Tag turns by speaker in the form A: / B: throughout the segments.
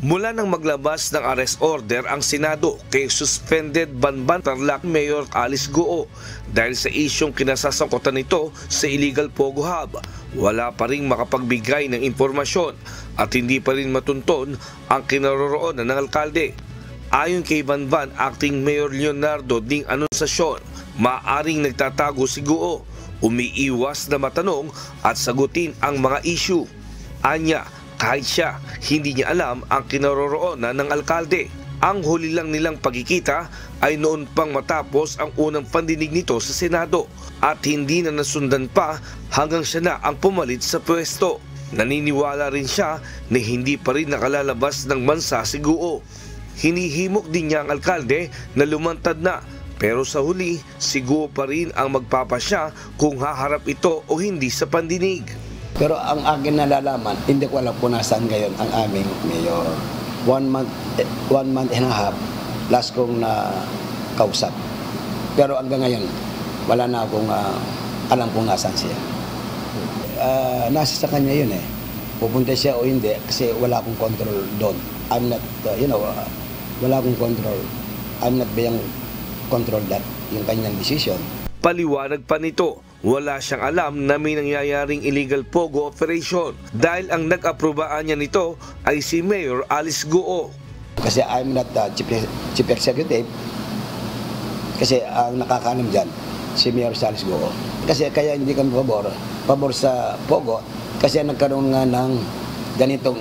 A: Mula nang maglabas ng arrest order ang Senado kay suspended Banban Tarlac Mayor Alice Goo dahil sa isyong kinasasangkutan nito sa illegal Pogo Hub, wala pa ring makapagbigay ng impormasyon at hindi pa rin matunton ang kinaroroonan ng alkalde. Ayon kay Banban Acting Mayor Leonardo Ding Anunciacion, maaring nagtatago si Goo, umiiwas na matanong at sagutin ang mga issue. Anya, kahit siya, hindi niya alam ang kinaroroonan ng alkalde. Ang huli lang nilang pagkikita ay noon pang matapos ang unang pandinig nito sa Senado at hindi na nasundan pa hanggang siya na ang pumalit sa pwesto. Naniniwala rin siya na hindi pa rin nakalalabas ng bansa si Goo. Hinihimok din niya ang alkalde na lumantad na, pero sa huli, si Goo pa rin ang magpapasya kung haharap ito o hindi sa pandinig.
B: Pero ang akin nalalaman, hindi ko alam kung nasaan ngayon ang aming mayor. 1 month and a half, last kong na kausap. Pero hanggang ngayon, wala na akong alam kung nasaan siya. Nasa sa kanya yun eh. Pupunta siya o hindi kasi wala akong control doon. I'm not, wala akong control. I'm not being control that, yung kanyang decision.
A: Paliwanag pa nito, wala siyang alam na may nangyayaring illegal Pogo operation dahil ang nag-aprobaan niya nito ay si Mayor Alice Goo.
B: Kasi I'm not the chief executive, kasi ang nakakaalam dyan, si Mayor Alice Goo. Kasi kaya hindi kami pabor sa Pogo, kasi nagkaroon nga ng ganitong,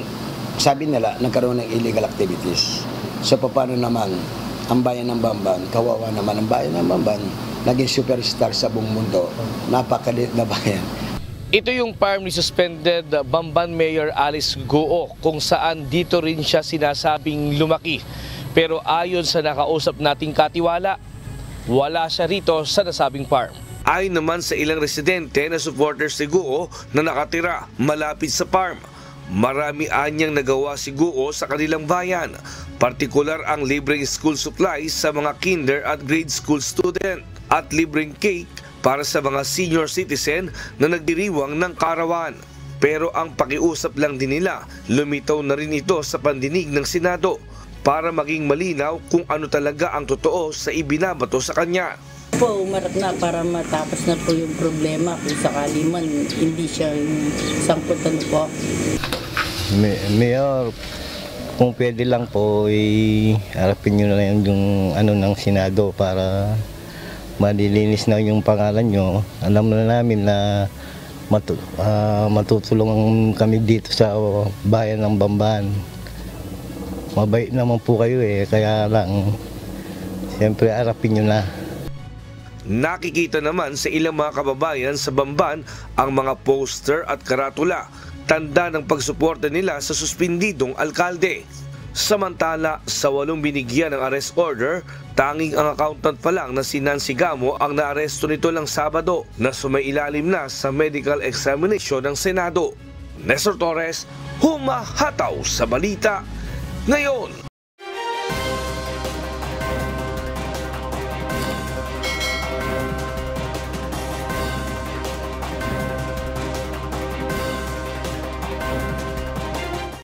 B: sabi nila, nagkaroon ng illegal activities. So paano naman ang bayan ng Bamban, kawawa naman ang bayan ng Bamban, naging superstar sa buong mundo, napakaliit na bayan.
A: Ito yung farm ni suspended Bamban Mayor Alice Goo, kung saan dito rin siya sinasabing lumaki. Pero ayon sa nakausap nating katiwala, wala siya rito sa nasabing farm. Ayon naman sa ilang residente na supporters ni Goo na nakatira malapit sa farm, marami anyang nagawa si Goo sa kanilang bayan, partikular ang libreng school supplies sa mga kinder at grade school student at libreng cake para sa mga senior citizen na nagdiriwang ng karawan. Pero ang pakiusap lang din nila, lumitaw na rin ito sa pandinig ng Senado para maging malinaw kung ano talaga ang totoo sa ibinabato sa kanya.
C: Umarap na para matapos na po yung problema kung sakali man hindi siya sangkutan po.
D: Mayor, kung pwede lang po, harapin nyo na lang yung ng Senado para malilinis na yung pangalan nyo. Alam na namin na matutulungan kami dito sa bayan ng Bamban. Mabait naman po kayo kaya lang, siyempre harapin nyo na.
A: Nakikita naman sa ilang mga kababayan sa Bamban ang mga poster at karatula, tanda ng pagsuporta nila sa suspendidong alkalde. Samantala, sa 8 binigyan ng arrest order, tanging ang accountant pa lang na si Nancy Gamo ang naaresto nito lang Sabado na sumailalim na sa medical examination ng Senado. Nestor Torres, humahataw sa balita ngayon.